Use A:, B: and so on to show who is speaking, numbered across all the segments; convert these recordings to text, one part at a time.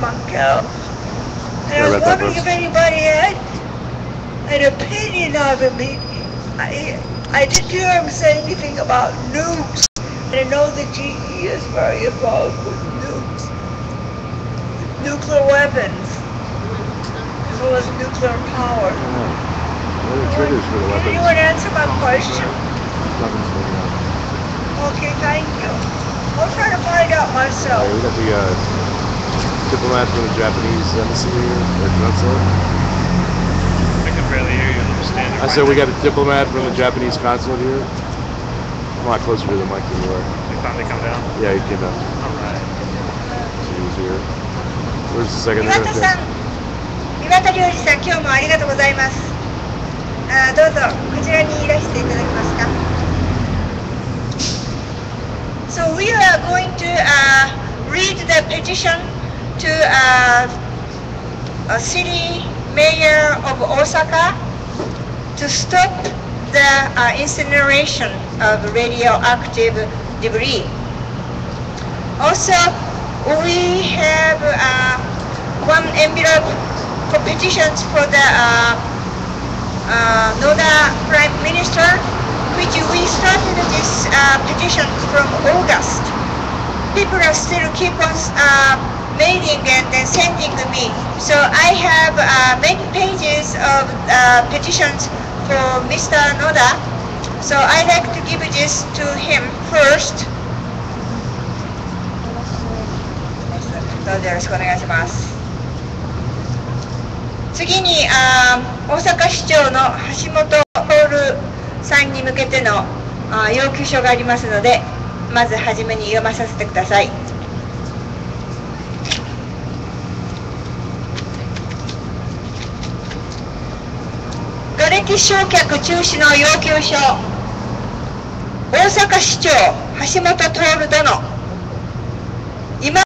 A: myself. And I was wondering if anybody had an opinion of him. I didn't hear him say anything about nukes. And I know the GE is very involved with nukes, nuclear weapons, as well as nuclear power. Can anyone answer my question? Okay, thank you. I'll try to find out myself.
B: We got the diplomat from the Japanese embassy here, or consulate.
C: I can barely hear you.
B: I said we got a diplomat from the Japanese consulate here. I'm a lot closer to the mic than you are.
C: They finally come down?
B: Yeah, he came down.
C: Alright.
B: So he was here. Where's the second there?
A: 岩田良二さん、今日もありがとうございます。どうぞこちらにいらしていただけますか。So we are going to read the petition to a city mayor of Osaka to stop the incineration of radioactive debris. Also, we have one envelope for petitions for the Noda Prime Minister, which we started this petition from August. People are still keep on mailing and then sending to me. So I have many pages of petitions for Mr. Noda. So I'd like to give this to him first. どうぞよろしくお願いします。次に大阪市長の橋本徹さんに向けての要求書がありますので、まずはじめに読まさせてください。瓦礫焼却中止の要求書。大阪市長橋本徹殿。今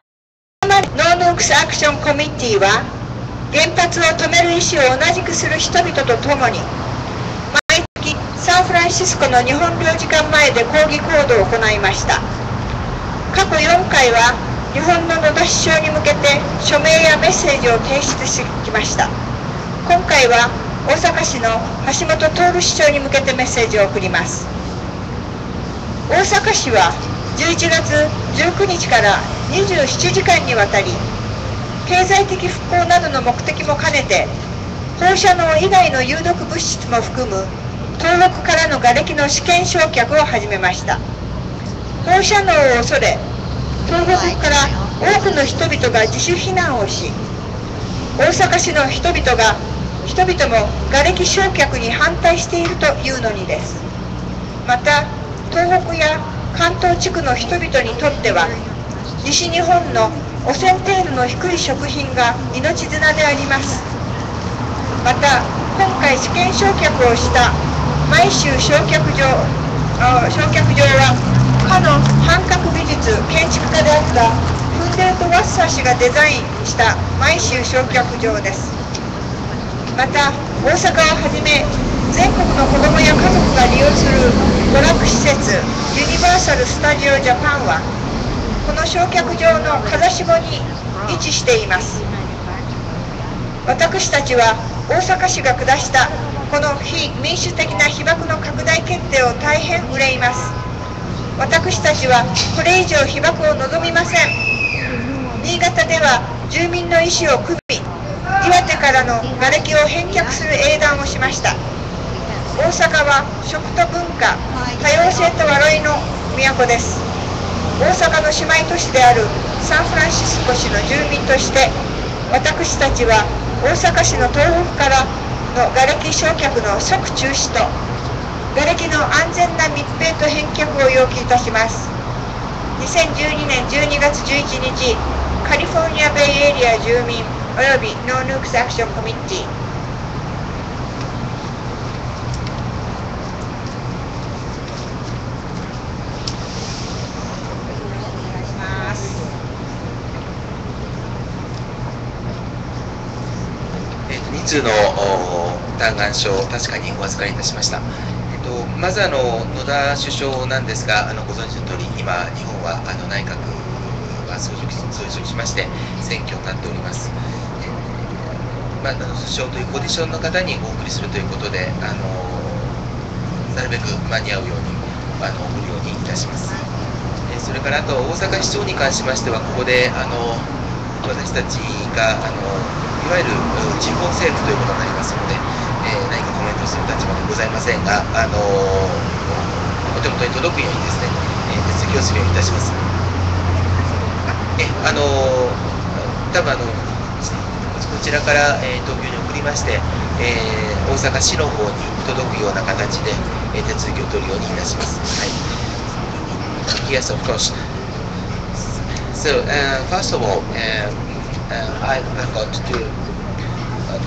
A: までノークスアクションコミッティは原発を止める意思を同じくする人々とともに毎月サンフランシスコの日本領事館前で抗議行動を行いました。過去4回は日本の野田首相に向けて署名やメッセージを提出してきました。今回は大阪市の橋本徹市長に向けてメッセージを送ります。大阪市は11月19日から27時間にわたり経済的復興などの目的も兼ねて放射能以外の有毒物質も含む東北からの瓦礫の試験焼却を始めました。放射能を恐れ東北から多くの人々が自主避難をし、大阪市の人々も瓦礫焼却に反対しているというのにです。また東北や関東地区の人々にとっては西日本の汚染程度の低い食品が命綱であります。また今回試験焼却をした毎州焼却場はかの半角美術建築家であったフンデルト・ワッサー氏がデザインした毎州焼却場です。また大阪をはじめ全国の子どもや家族が利用する娯楽施設ユニバーサル・スタジオ・ジャパンはこの焼却場の風下に位置しています。私たちは大阪市が下したこの非民主的な被爆の拡大決定を大変憂います。私たちはこれ以上被爆を望みません。新潟では住民の意思を組み、岩手からの瓦礫を返却する英断をしました。大阪は食と文化、多様性と笑いの都です。大阪の姉妹都市であるサンフランシスコ市の住民として私たちは大阪市の東北からの瓦礫焼却の即中止と瓦礫の安全な密閉と返却を要求いたします。2012年12月11日カリフォルニアベイエリア住民およびノーヌークスアクションコミッティ
D: 2通の嘆願書を確かにお預かりいたしました。まず野田首相なんですが、ご存知の通り、今、日本は内閣は相続しまして選挙になっております。首相というポジションの方にお送りするということで、なるべく間に合うように送るようにいたします。それからあと大阪市長に関しましては、ここで私たちがいわゆる地方政府ということになりますので、何かコメントする立場ではございませんが、お手元に届くようにですね、手続きをするようにいたします。多分こちらから、東京に送りまして、大阪市の方に届くような形で、手続きを取るようにいたします。はい。Yes, of course. So, first of all, I got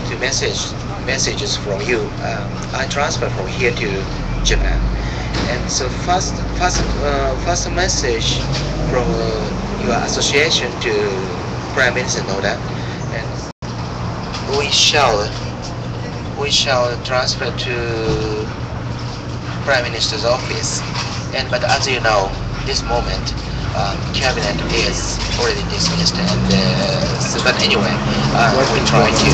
D: two messages from you. I transferred from here to Japan, and so first message from your association to Prime Minister Noda, and we shall transfer to Prime Minister's office. But as you know, this moment, cabinet is already dismissed, and but anyway, we try to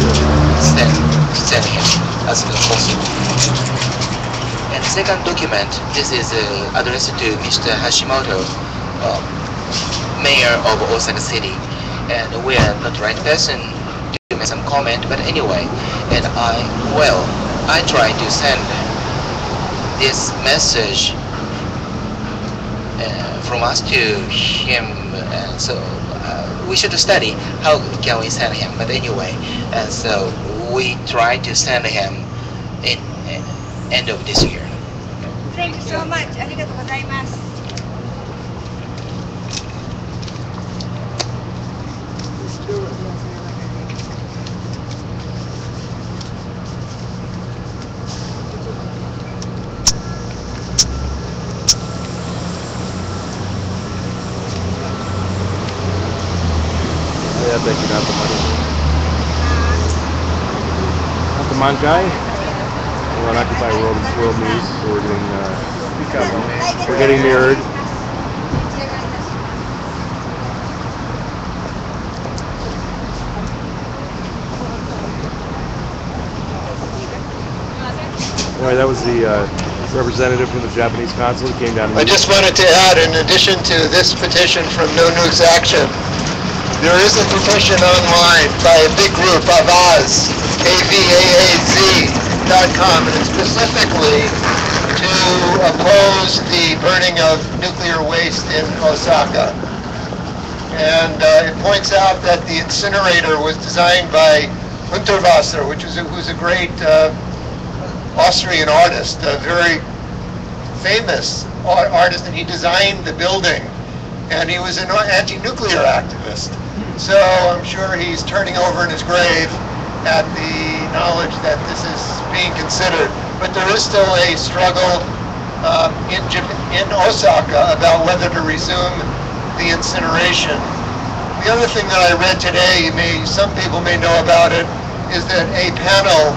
D: send him as soon as possible. And second document, this is addressed to Mr. Hashimoto, Mayor of Osaka City, and we are not the right person to make some comment. But anyway, and I try to send this message from us to him, and so we should study how can we send him. But anyway, and so we try to send him in end of this year.
A: Thank you so much. ありがとうございます。
B: I bet you got the money. Not the Mankai? We're on Occupy World News, so we're getting mirrored. Anyway, that was the representative from the Japanese Consulate came down.
E: I just wanted to add, in addition to this petition from No Nukes Action, there is a petition online by a big group, Avaz, AVAAZ.com, and it's specifically to oppose the burning of nuclear waste in Osaka. And it points out that the incinerator was designed by Unterwasser, who's a great Austrian artist, a very famous artist, and he designed the building. And he was an anti-nuclear activist. So I'm sure he's turning over in his grave at the knowledge that this is being considered. But there is still a struggle in Osaka about whether to resume the incineration. The other thing that I read today, some people may know about it, is that a panel,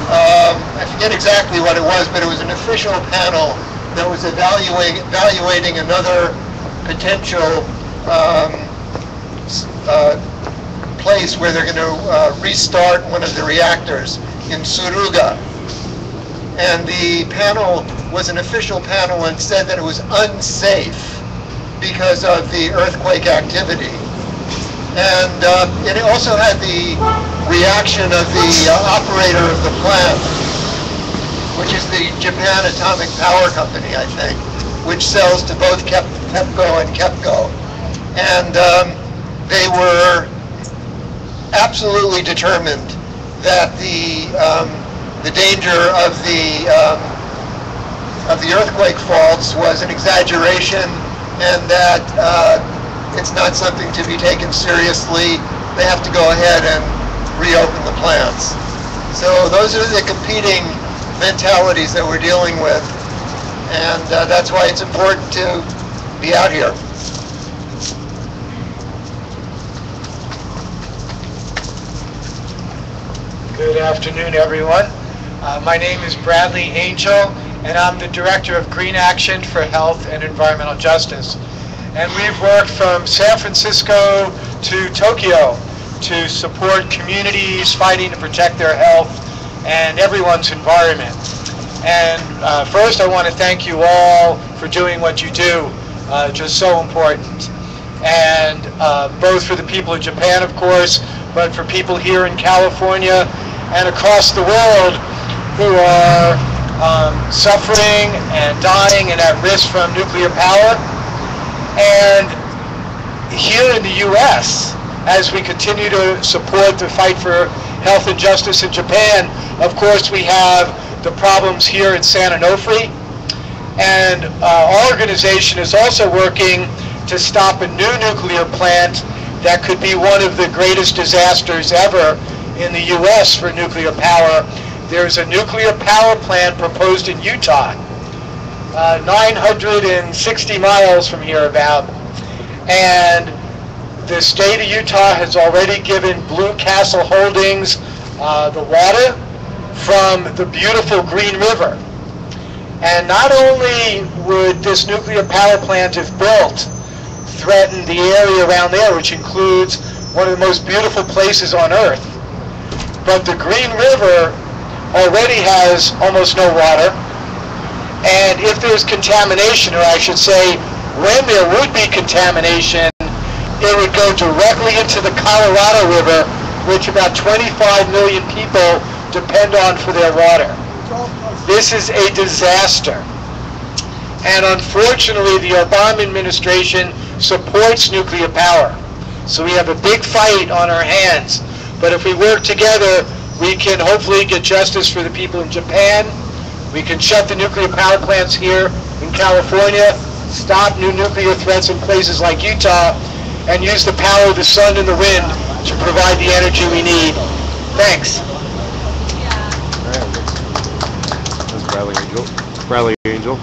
E: I forget exactly what it was, but it was an official panel that was evaluating another potential place where they're going to restart one of the reactors in Suruga. And the panel was an official panel and said that it was unsafe because of the earthquake activity. And it also had the reaction of the operator of the plant, which is the Japan Atomic Power Company, I think, which sells to both TEPCO and KEPCO. And they were absolutely determined that the danger of the earthquake faults was an exaggeration, and that it's not something to be taken seriously. They have to go ahead and reopen the plants. So those are the competing mentalities that we're dealing with, and that's why it's important to be out here.
F: Good afternoon, everyone. My name is Bradley Angel, and I'm the Director of Green Action for Health and Environmental Justice. And we've worked from San Francisco to Tokyo to support communities fighting to protect their health and everyone's environment. And first I want to thank you all for doing what you do, just so important. And both for the people of Japan, of course, but for people here in California and across the world who are suffering and dying and at risk from nuclear power. And here in the U.S., as we continue to support the fight for health and justice in Japan, of course we have the problems here in San Onofre. And our organization is also working to stop a new nuclear plant that could be one of the greatest disasters ever in the U.S. for nuclear power. There's a nuclear power plant proposed in Utah, 960 miles from here about. And the state of Utah has already given Blue Castle Holdings the water from the beautiful Green River. And not only would this nuclear power plant, if built, threaten the area around there, which includes one of the most beautiful places on Earth, but the Green River already has almost no water. And if there's contamination, or I should say, when there would be contamination, it would go directly into the Colorado River, which about 25 million people depend on for their water. This is a disaster. And unfortunately, the Obama administration supports nuclear power. So we have a big fight on our hands. But if we work together, we can hopefully get justice for the people in Japan. We can shut the nuclear power plants here in California, stop new nuclear threats in places like Utah, and use the power of the sun and the wind to provide the energy we need. Thanks.
B: Bradley Angel.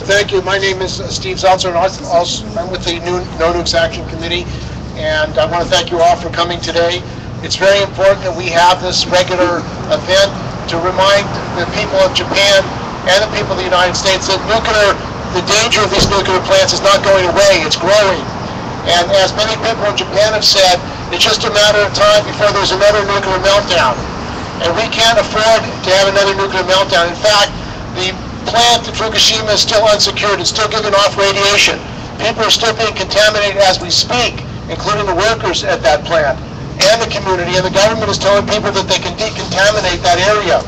G: Thank you. My name is Steve Zeltzer, and I'm with the Nukes Action Committee, and I want to thank you all for coming today. It's very important that we have this regular event to remind the people of Japan and the people of the United States that the danger of these nuclear plants is not going away, it's growing. And as many people in Japan have said, it's just a matter of time before there's another nuclear meltdown. And we can't afford to have another nuclear meltdown. In fact, the plant in Fukushima is still unsecured. It's still giving off radiation. People are still being contaminated as we speak, including the workers at that plant and the community. And the government is telling people that they can decontaminate that area.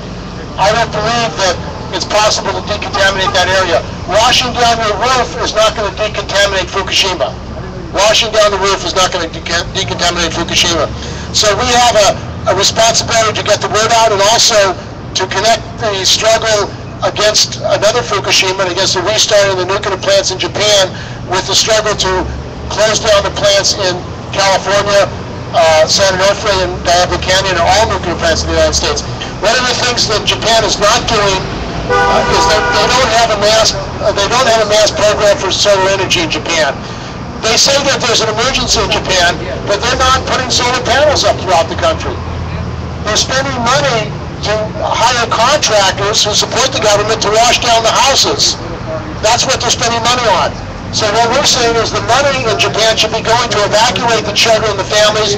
G: I don't believe that it's possible to decontaminate that area. Washing down your roof is not going to decontaminate Fukushima. Washing down the roof is not going to decontaminate Fukushima. So we have a responsibility to get the word out and also to connect the struggle against another Fukushima and against the restarting of the nuclear plants in Japan with the struggle to close down the plants in California, San Onofre, and Diablo Canyon, and all nuclear plants in the United States. One of the things that Japan is not doing is that they don't have a mass program for solar energy in Japan. They say that there's an emergency in Japan, but they're not putting solar panels up throughout the country. They're spending money to hire contractors who support the government to wash down the houses. That's what they're spending money on. So what we're saying is the money in Japan should be going to evacuate the children and the families.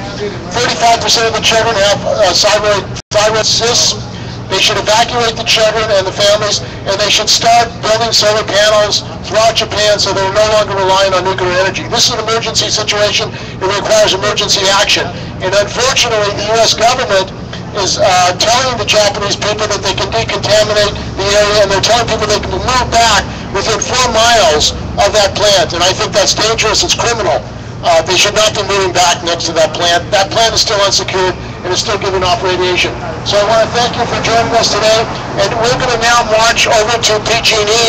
G: 35% of the children have thyroid cysts. They should evacuate the children and the families, and they should start building solar panels throughout Japan so they're no longer relying on nuclear energy. This is an emergency situation. It requires emergency action. And unfortunately, the U.S. government is telling the Japanese people that they can decontaminate the area, and they're telling people they can move back within 4 miles of that plant. And I think that's dangerous. It's criminal. They should not be moving back next to that plant. That plant is still unsecured and is still giving off radiation. So I want to thank you for joining us today. And we're going to now march over to PG&E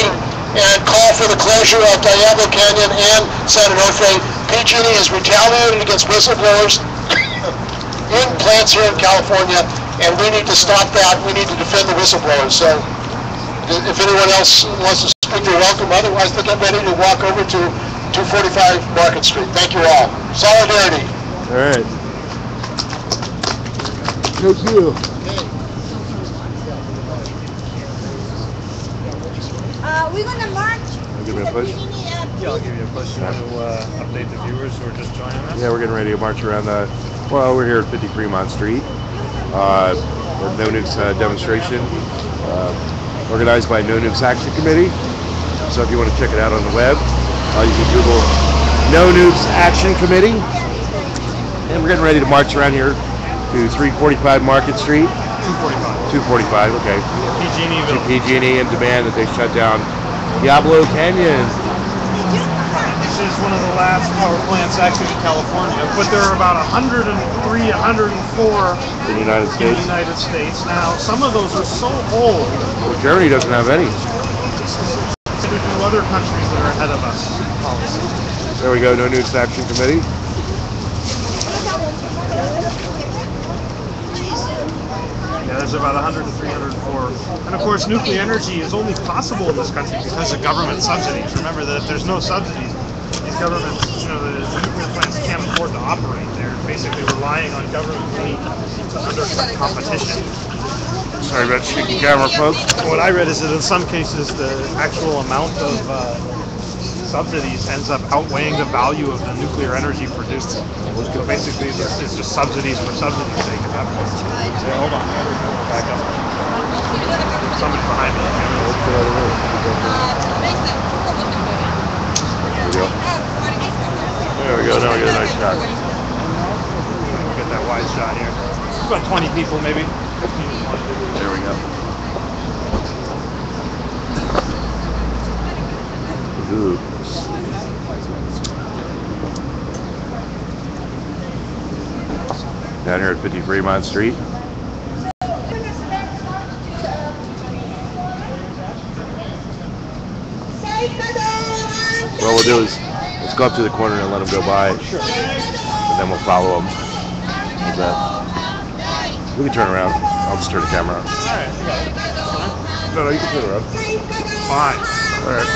G: and call for the closure of Diablo Canyon and San Onofre. PG&E has retaliated against whistleblowers in plants here in California, and we need to stop that. We need to defend the whistleblowers. So if anyone else wants to speak, you're welcome. Otherwise, they'll get ready to walk over to 245 Market Street. Thank you all. Solidarity.
B: All right. Thank you.
H: We're gonna march
B: Give me a
H: to the
B: push.
H: beginning of
C: Yeah, I'll give you a push. You want to update the viewers who are just joining us?
B: Yeah, we're getting ready to march around well, we're here at 50 Fremont Street. The No Nukes demonstration organized by No Nukes Action Committee. So if you want to check it out on the web, you can Google No Nukes Action Committee. And we're getting ready to march around here to 345 Market Street. 245, okay. To PG&E and demand that they shut down Diablo Canyon.
C: This is one of the last power plants actually in California, but there are about 103, 104
B: in the United
C: States. Now, some of those are so old.
B: Well, Germany doesn't have any.
C: There's no other countries that are ahead of us in policy.
B: There we go, No Nukes Action Committee.
C: Yeah, there's about 103, 104. And of course, nuclear energy is only possible in this country because of government subsidies. Remember that if there's no subsidies, these governments, the nuclear plants can't afford to operate. They're basically relying on government money to undercut competition.
B: Sorry about shaky camera, folks.
C: What I read is that in some cases, the actual amount of subsidies ends up outweighing the value of the nuclear energy produced. So basically, it's just subsidies for subsidies' sake at that point. So hold on, back up. Somebody behind me.
B: There we go. Now we get a nice shot.
C: Get that wide shot here. About 20 people, maybe. 15 to 20.
B: There we go. Ooh. Down here at 50 Fremont Street. What we'll do is let's go up to the corner and let them go by. Sure. And then we'll follow them. Like that. We can turn around. I'll just turn the camera on.
C: Alright.
B: No, you can turn around.
C: Fine.
B: Alright.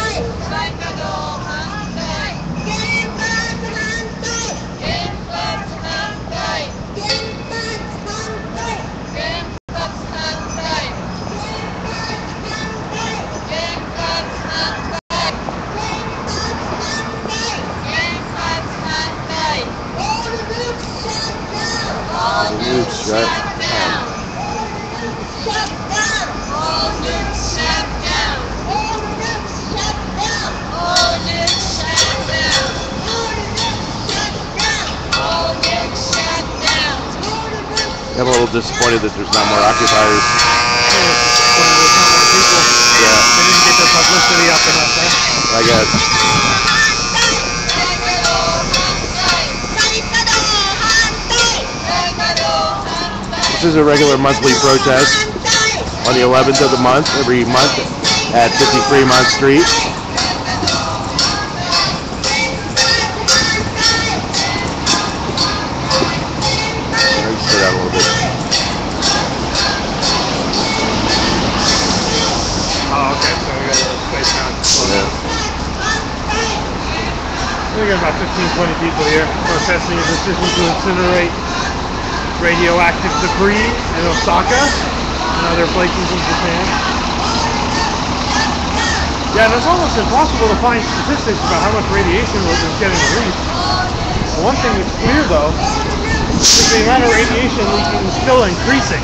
B: I'm a little disappointed that there's not more occupiers.
C: Yeah. They didn't get their publicity up enough, huh?
B: I guess. This is a regular monthly protest on the 11th of the month, every month at 50 Fremont Street. Out a little bit.
C: Oh, okay, so we got a little space now.
B: Yeah.
C: We got about 15-20 people here protesting a decision to incinerate radioactive debris in Osaka and other places in Japan. Yeah, and it's almost impossible to find statistics about how much radiation was getting released. The one thing that's clear, though, is the amount of radiation leaking is still increasing.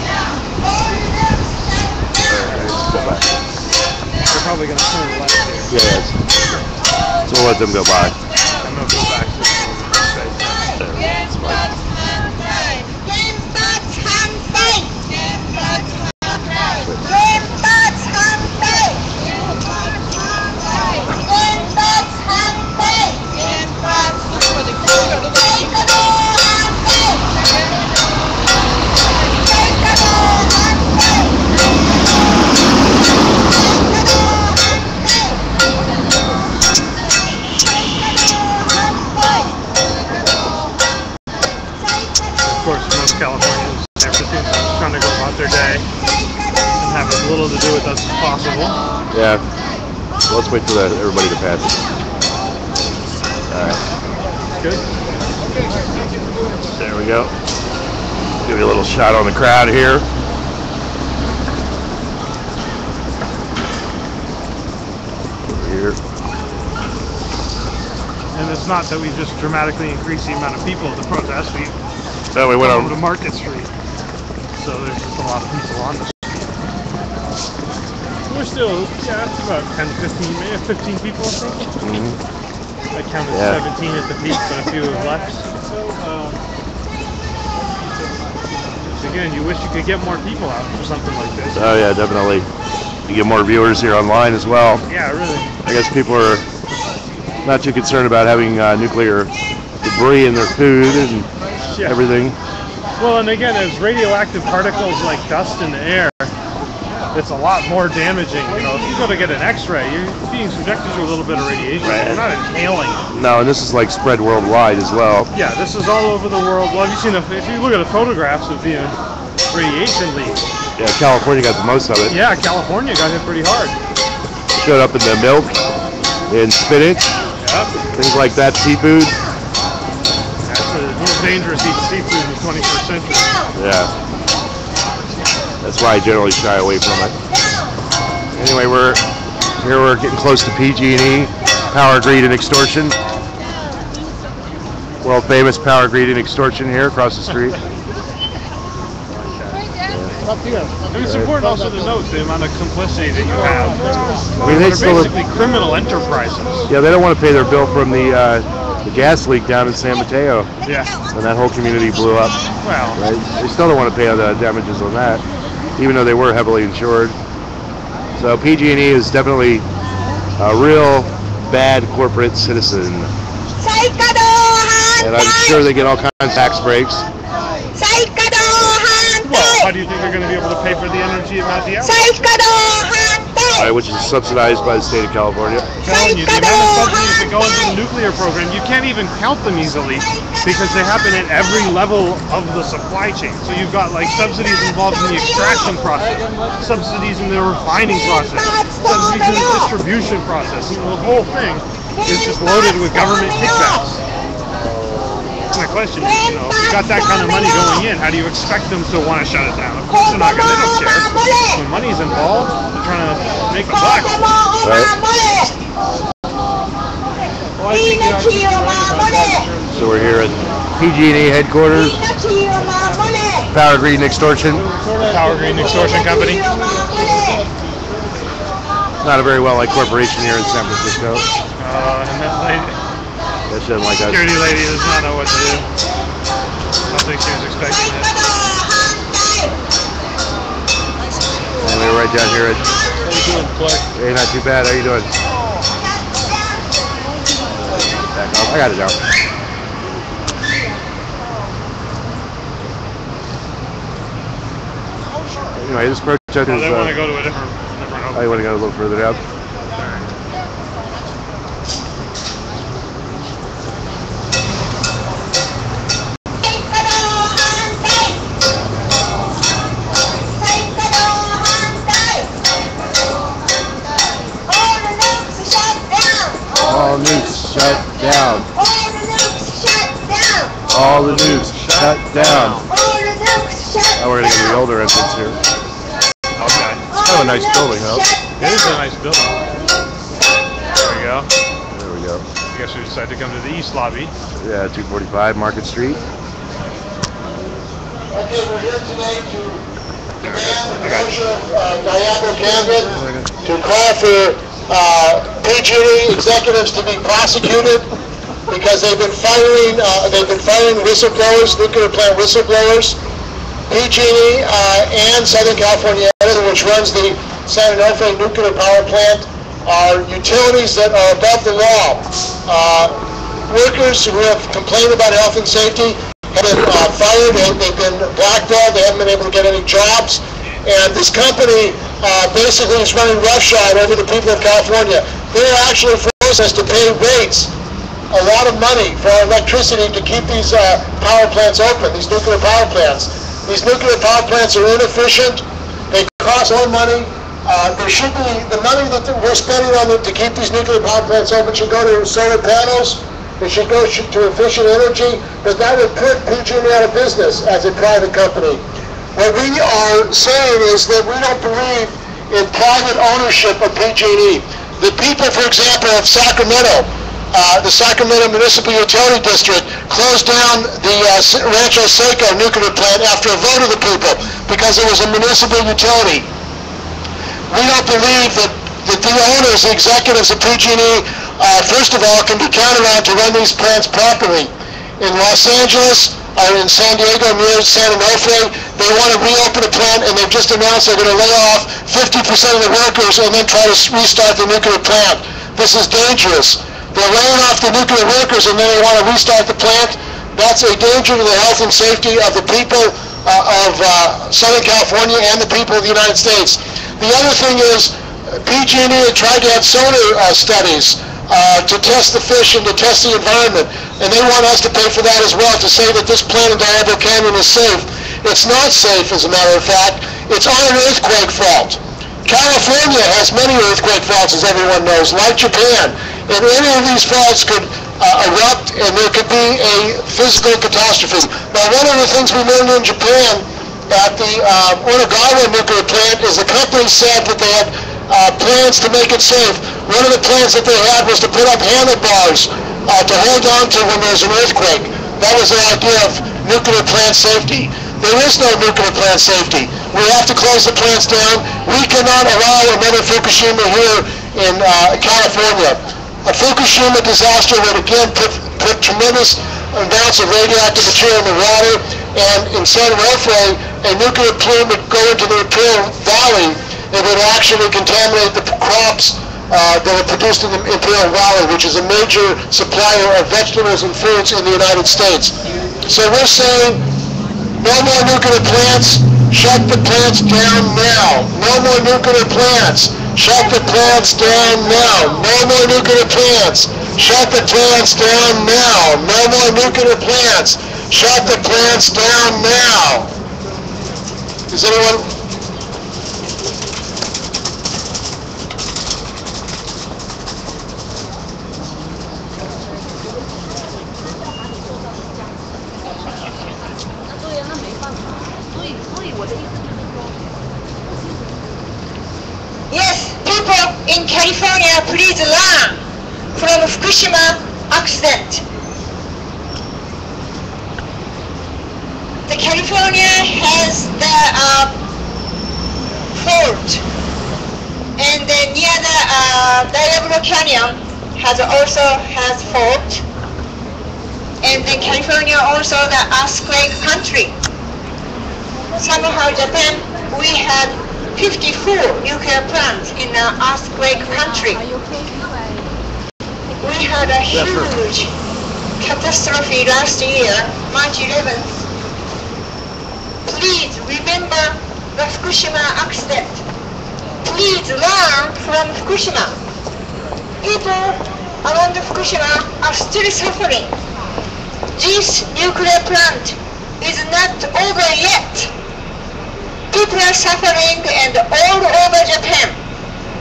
C: They're probably going to turn left here.
B: Yes. So we'll let them go by.
C: I'm going to go back to the space.
B: That's fine.
C: Californians, San Francisco, trying to go about their day and have as little to do with us as possible.
B: Yeah. Well, let's wait for everybody to pass. Alright.
C: Good.
B: There we go. Give you a little shot on the crowd here. Over here.
C: it's not that we just dramatically increased the amount of people at the protest. We
B: went
C: over
B: on
C: to Market Street, so there's just a lot of people on the street. We're still, yeah, it's about 10, 15, maybe 15 people, I think. I counted 17 at the peak, but a few have left. So again, you wish you could get more people out for something like this.
B: Oh yeah, definitely. You get more viewers here online as well.
C: Yeah, really.
B: I guess people are not too concerned about having nuclear debris in their food and everything.
C: Well, and again, as radioactive particles like dust in the air, it's a lot more damaging. You know, if you go to get an X-ray, you're being subjected to a little bit of radiation.
B: Right.
C: You're not inhaling it.
B: No, and this is like spread worldwide as well.
C: Yeah, this is all over the world. Well, have you seen if you look at the photographs of the radiation leaks?
B: Yeah, California got the most of it.
C: Yeah, California got hit pretty hard.
B: Showed up in the milk, in spinach, things like that, seafood.
C: That's a little dangerous to eat seafood in the 21st century.
B: Yeah. That's why I generally shy away from it. Anyway, we're getting close to PG&E, Power, Greed, and Extortion. World famous Power, Greed, and Extortion here across the street.
C: And it's important also to note the amount of complicity that you have.
B: I mean,
C: They're basically criminal enterprises.
B: Yeah, they don't want to pay their bill from the gas leak down in San Mateo.
C: Yeah.
B: When that whole community blew up.
C: Well.
B: Right? They still don't want to pay the damages on that, even though they were heavily insured. So PG&E is definitely a real bad corporate citizen. And I'm sure they get all kinds of tax breaks.
C: Well, how do you think they're going to be able to pay for the energy at the hour?
B: Which is subsidized by the state of California.
C: I'm telling you, the amount of subsidies that go into the nuclear program, you can't even count them easily because they happen at every level of the supply chain. So you've got like subsidies involved in the extraction process, subsidies in the refining process, subsidies in the distribution process. You know, the whole thing is just loaded with government kickbacks. My question is, you know, if you got that kind of money going in, how do you expect them to want to shut it down? Of course they're not going to, they don't care. When money's involved, they're trying to make a buck.
B: Right. So we're here at PG&E headquarters, Power, Greed, and Extortion.
C: Power, Greed, and Extortion Company.
B: Not a very well-liked corporation here in San Francisco.
C: And that lady,
B: That shouldn't like us.
C: security lady does not know what to do. I don't think she was expecting it.
B: And we're right down here at...
C: How you doing, Clark?
B: Hey, not too bad. How you doing? Back up. I got it down. Anyway, this protest is...
C: They want to go to a different
B: Oh, you want to go a little further down? All nukes shut down. All the nukes shut down. Oh, we're going to get the older entrance here.
C: Okay.
B: It's kind of a nice building, huh?
C: It is a nice building. There we go.
B: There we go.
C: I guess we decided to come to the east lobby.
B: Yeah, 245 Market Street.
E: Okay, we're here today to demand the motion of Diane Buchanan to call for PG&E executives to be prosecuted because they've been firing whistleblowers, nuclear plant whistleblowers. PG&E and Southern California Edison, which runs the San Onofre nuclear power plant, are utilities that are above the law. Workers who have complained about health and safety have been fired, they've been blackballed, they haven't been able to get any jobs, and this company basically is running roughshod over the people of California. They're actually forcing us to pay rates, a lot of money for our electricity to keep these power plants open, these nuclear power plants. These nuclear power plants are inefficient, they cost more money. There should be, the money that we're spending on to keep these nuclear power plants open should go to solar panels, it should go to efficient energy, but that would put PG&E out of business as a private company. What we are saying is that we don't believe in private ownership of PG&E. The people, for example, of Sacramento,
G: the Sacramento Municipal Utility District closed down the Rancho Seco nuclear plant after a vote of the people because it was a municipal utility. We don't believe that the owners, the executives of PG&E, first of all, can be counted on to run these plants properly. In Los Angeles, or in San Diego near San Onofre, they want to reopen a plant, and they've just announced they're going to lay off 50% of the workers and then try to restart the nuclear plant. This is dangerous. They're laying off the nuclear workers and then they want to restart the plant. That's a danger to the health and safety of the people of Southern California and the people of the United States. The other thing is, PG&E had tried to have sonar studies to test the fish and to test the environment, and they want us to pay for that as well, to say that this plant in Diablo Canyon is safe. It's not safe, as a matter of fact. It's on an earthquake fault. California has many earthquake faults, as everyone knows, like Japan, and any of these faults could erupt, and there could be a physical catastrophe. Now, one of the things we learned in Japan at the Onagawa nuclear plant is the company said that they had plans to make it safe. One of the plans that they had was to put up handlebars to hold on to when there's an earthquake. That was their idea of nuclear plant safety. There is no nuclear plant safety. We have to close the plants down. We cannot allow another Fukushima here in California. A Fukushima disaster would again put tremendous amounts of radioactive material in the water, and in San Onofre, a nuclear plume would go into the Imperial Valley. It would actually contaminate the crops that are produced in the Imperial Valley, which is a major supplier of vegetables and fruits in the United States. So we're saying, no more nuclear plants, shut the plants down now. No more nuclear plants, shut the plants down now. No more nuclear plants, shut the plants down now. No more nuclear plants, shut the plants down now. Is anyone?
A: Yes, people in California, please learn from Fukushima accident. The California has the fault, and then near the Diablo Canyon also has fault, and then California also the earthquake country. Somehow Japan, we had 54 nuclear plants in an earthquake country. We had a huge catastrophe last year, March 11th. Please remember the Fukushima accident. Please learn from Fukushima. People around Fukushima are still suffering. This nuclear plant is not over yet. People are suffering, and all over Japan,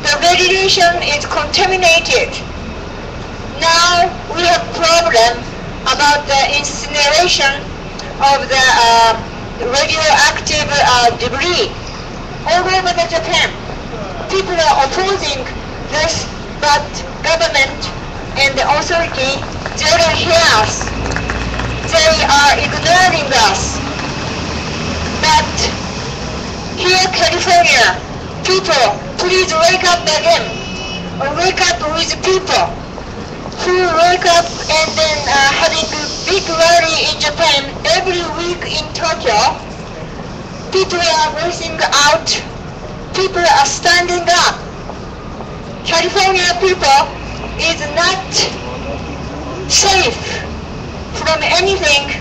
A: the radiation is contaminated. Now we have problem about the incineration of the radioactive debris all over the Japan. People are opposing this, but government and the authority, they don't hear us. They are ignoring us. But here, California, people, please wake up again. Or wake up with people who wake up and then having a big rally in Japan every week in Tokyo. People are voicing out. People are standing up. California people is not safe from anything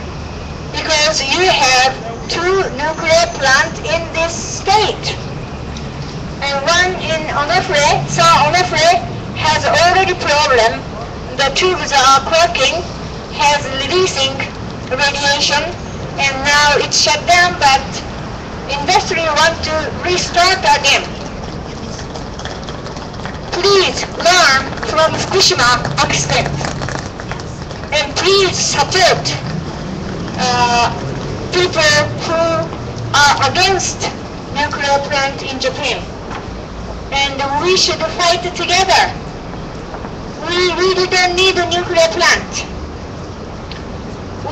A: because you have 2 nuclear plants in this state, and one in Onofre. So Onofre has already problem. The tubes are cracking, has releasing radiation, and now it's shut down. But industry want to restart again. Please learn from Fukushima accident, and please support people who are against nuclear plant in Japan. And we should fight together. we really don't need a nuclear plant.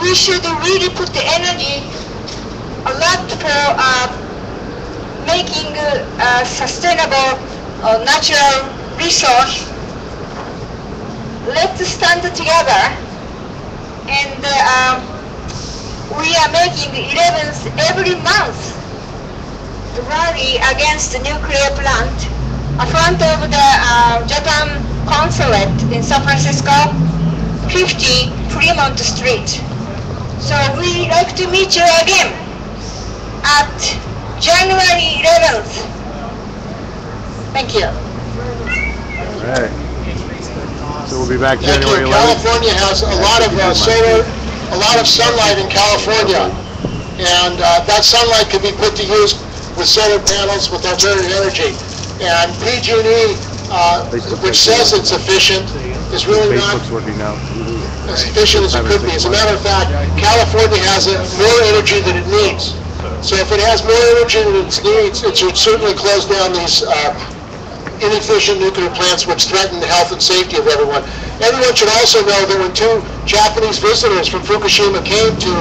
A: We should really put the energy a lot for making a sustainable natural resource. Let's stand together, and we are making 11th every month rally against the nuclear plant in front of the Japan Consulate in San Francisco, 50 Fremont Street. So we like to meet you again at January 11th. Thank you.
B: All right. So we'll be back
G: Thank
B: January
G: you.
B: 11th.
G: California has a lot of solar, a lot of sunlight in California, and that sunlight can be put to use with solar panels with alternative energy. And PG&E, which says it's efficient, is really not
B: Facebook's working now.
G: as efficient as it could be. As a matter of fact, California has more energy than it needs. So if it has more energy than it needs, it should certainly close down these inefficient nuclear plants which threaten the health and safety of everyone. Everyone should also know that when two Japanese visitors from Fukushima came to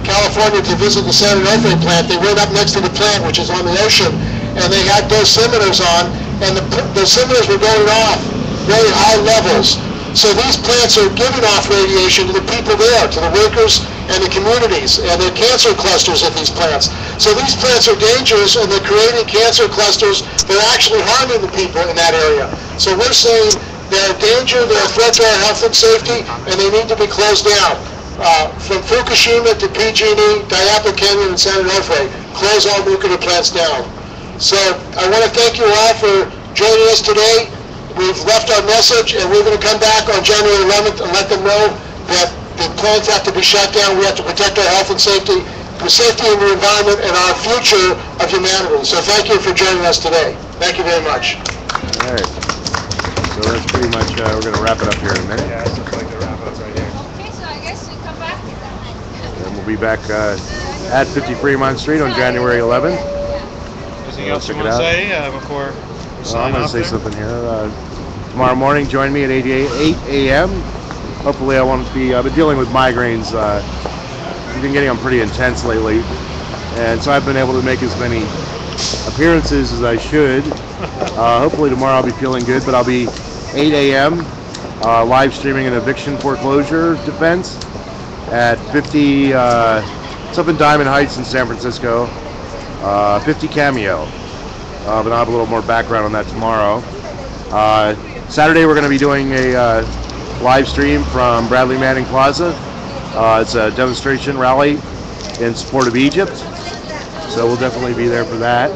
G: California to visit the San Onofre plant, they went up next to the plant, which is on the ocean, and they had dosimeters on, and the dosimeters were going off very high levels. So these plants are giving off radiation to the people there, to the workers and the communities, and there are cancer clusters at these plants. So these plants are dangerous, and they're creating cancer clusters that are actually harming the people in that area. So we're saying they're a danger, they're a threat to our health and safety, and they need to be closed down. From Fukushima to PG&E, Diablo Canyon, and San Onofre, close all nuclear plants down. So I want to thank you all for joining us today. We've left our message, and we're going to come back on January 11th and let them know that the plants have to be shut down. We have to protect our health and safety, the safety of the environment, and our future of humanity. So thank you for joining us today. Thank you very much.
B: All right. So that's pretty much, we're going to wrap it up here in a minute.
C: Yeah, it's just like the wrap-ups right here.
H: Okay, so I guess we come back.
B: And we'll be back at 50 Fremont Street on January 11th.
C: Anything else you
B: check
C: want
B: it
C: to
B: out.
C: say before we
B: I'm
C: sign
B: going to
C: off
B: say
C: there?
B: something here. Tomorrow morning, join me at 8 a.m. Hopefully I won't be, I've been dealing with migraines. I've been getting them pretty intense lately. And so I've been able to make as many appearances as I should. Hopefully tomorrow I'll be feeling good, but I'll be 8 a.m. Live streaming an eviction foreclosure defense at 50, it's up in Diamond Heights in San Francisco, 50 Cameo. But I'll have a little more background on that tomorrow. Saturday we're going to be doing a live stream from Bradley Manning Plaza. It's a demonstration rally in support of Egypt, so we'll definitely be there for that.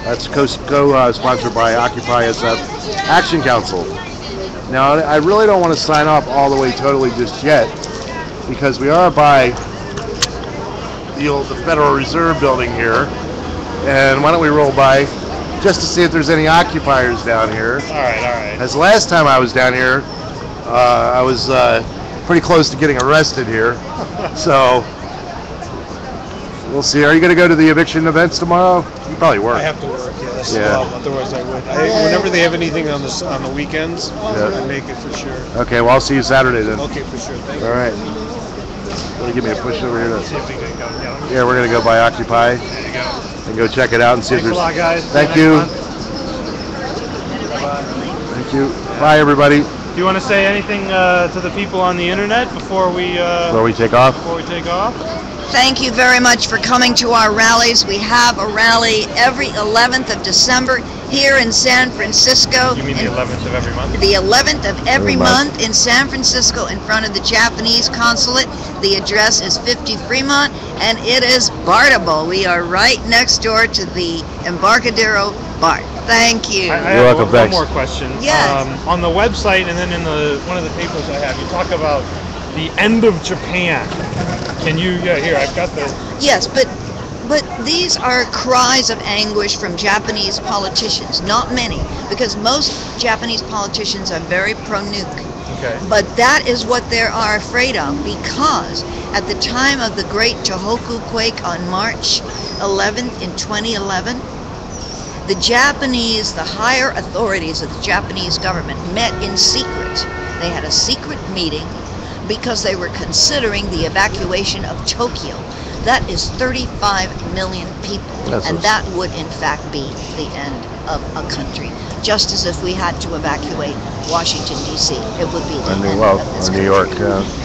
B: That's co-sponsored by Occupy SF Action Council. Now, I really don't want to sign off all the way totally just yet, because we are by the Federal Reserve building here, and why don't we roll by just to see if there's any occupiers down here.
C: All right.
B: As last time I was down here, I was pretty close to getting arrested here, so we'll see. Are you going to go to the eviction events tomorrow? You probably work.
C: I have to work, yeah, that's
B: Yeah.
C: the problem. Otherwise I would. Whenever they have anything on the weekends, I make it for sure.
B: Okay, well, I'll see you Saturday then.
C: Okay, for sure. Thank
B: All
C: you.
B: right. Want to give me a push over here?
C: See if we can go down.
B: Yeah, we're going to go by Occupy
C: There you go.
B: and go check it out and see
C: Thanks
B: if
C: a
B: there's...
C: lot, guys.
B: Thank
C: See
B: you.
C: next month.
B: Thank you. Bye, everybody.
C: Do you want to say anything to the people on the internet before we
B: take off?
I: Thank you very much for coming to our rallies. We have a rally every 11th of December here in San Francisco.
C: You mean the 11th of every month?
I: The 11th of every month in San Francisco in front of the Japanese Consulate. The address is 50 Fremont, and it is BARTable. We are right next door to the Embarcadero BART. Thank you.
C: I have one more question.
I: Yes.
C: On the website and then in one of the papers I have, you talk about the end of Japan. Can you, here, I've got the...
I: Yes, but these are cries of anguish from Japanese politicians. Not many, because most Japanese politicians are very pro-nuke.
C: Okay.
I: But that is what they are afraid of, because at the time of the great Tohoku quake on March 11th in 2011, The Japanese, the higher authorities of the Japanese government met in secret. They had a secret meeting because they were considering the evacuation of Tokyo. That is 35 million people, and that would in fact be the end of a country. Just as if we had to evacuate Washington, D.C., it would be the end of this country.
B: New York,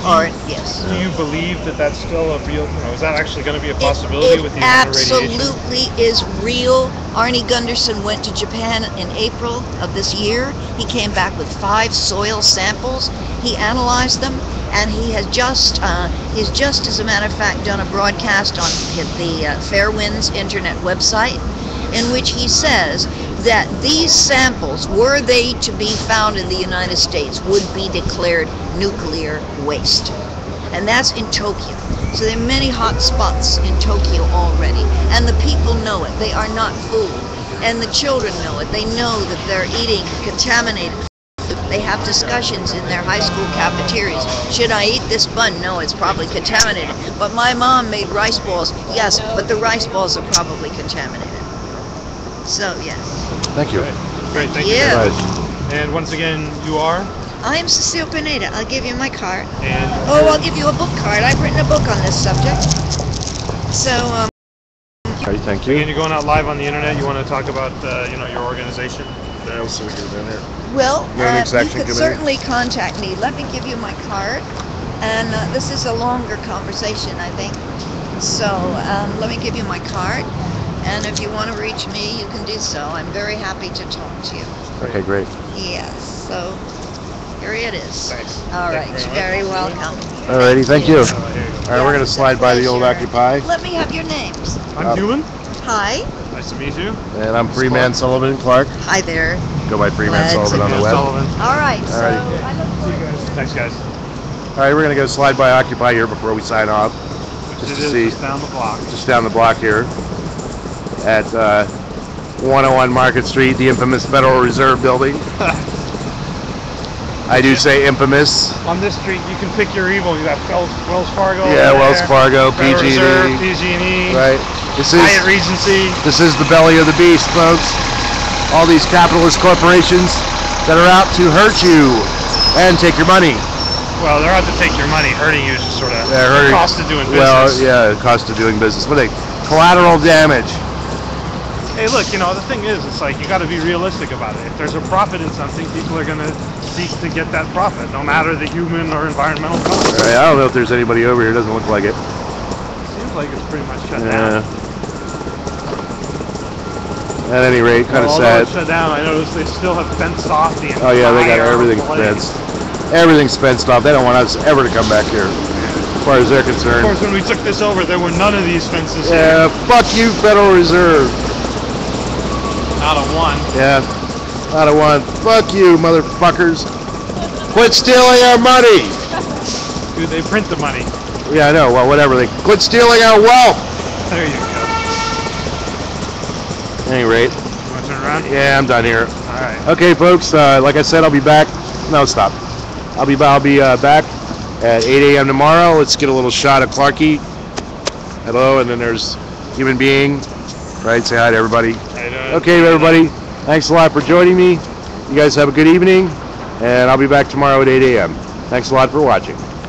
I: Or, yes.
C: Do you believe that that's still a real, is that actually going to be a possibility with the amount of radiation?
I: Absolutely is real. Arnie Gunderson went to Japan in April of this year. He came back with 5 soil samples. He analyzed them, and he has just, as a matter of fact, done a broadcast on the Fairwinds internet website, in which he says that these samples, were they to be found in the United States, would be declared nuclear waste. And that's in Tokyo. So there are many hot spots in Tokyo already. And the people know it. They are not fooled. And the children know it. They know that they're eating contaminated food. They have discussions in their high school cafeterias. Should I eat this bun? No, it's probably contaminated. But my mom made rice balls. Yes, but the rice balls are probably contaminated. So, yes.
B: Thank you.
C: Great, thank you very much. And once again, you are?
I: I am Cecile Pineda. I'll give you my card.
C: And
I: I'll give you a book card. I've written a book on this subject. So,
B: Okay, thank you.
C: And you're going out live on the internet. You want to talk about, your organization?
B: Well,
I: you could certainly contact me. Let me give you my card. And this is a longer conversation, I think. So, let me give you my card. And if you want to reach me, you can do so. I'm very happy to talk to you.
B: Okay, great.
I: Yes, so here it is.
C: Thanks.
I: All right, you're very welcome.
B: Alrighty, thank you.
C: Here you go.
B: Alright, we're going to slide by the old Occupy.
I: Let me have your names.
C: I'm Human.
I: Hi.
C: Nice to meet you.
B: And I'm Freeman Sullivan Clark.
I: Hi there.
B: Go by Freeman
I: Glad
B: Sullivan on the web.
I: All right, so
B: Alrighty.
I: I look forward to it.
C: Thanks, guys.
B: Alright, we're going to go slide by Occupy here before we sign off. Just to see.
C: Just down the block.
B: Just down the block here at 101 Market Street, the infamous Federal Reserve Building. I do say infamous.
C: On this street, you can pick your evil. You got Wells Fargo.
B: Yeah, Wells Fargo,
C: Federal
B: PG&E.
C: Reserve, PG&E.
B: Right.
C: Hyatt Regency.
B: This is the belly of the beast, folks. All these capitalist corporations that are out to hurt you and take your money.
C: Well, they're out to take your money. Hurting you is just sort of the cost of doing business.
B: Well, yeah, the cost of doing business. But collateral damage.
C: Hey, look, the thing is, it's like, you got to be realistic about it. If there's a profit in something, people are going to seek to get that profit, no matter the human or environmental cost.
B: Right, I don't know if there's anybody over here. Doesn't look like it.
C: Seems like it's pretty much shut down.
B: At any rate, kind of sad.
C: Although it's shut down, I noticed they still have fenced off the entire.
B: Oh yeah, they got everything fenced. Everything's fenced off. They don't want us ever to come back here, as far as they're concerned.
C: Of course, when we took this over, there were none of these fences
B: here. Fuck you, Federal Reserve.
C: Out of one.
B: Yeah, out of one. Fuck you, motherfuckers. Quit stealing our money.
C: Dude, they print the money.
B: Yeah, I know. Well, whatever. They quit stealing our wealth.
C: There you go.
B: At any rate.
C: You want to turn around?
B: Yeah, I'm done here.
C: All right.
B: Okay, folks. Like I said, I'll be back. No, stop. I'll be back at 8 a.m. tomorrow. Let's get a little shot of Clarky. Hello, and then there's Human Being. Right, say hi to everybody. Okay, everybody. Thanks a lot for joining me. You guys have a good evening, and I'll be back tomorrow at 8 a.m. Thanks a lot for watching.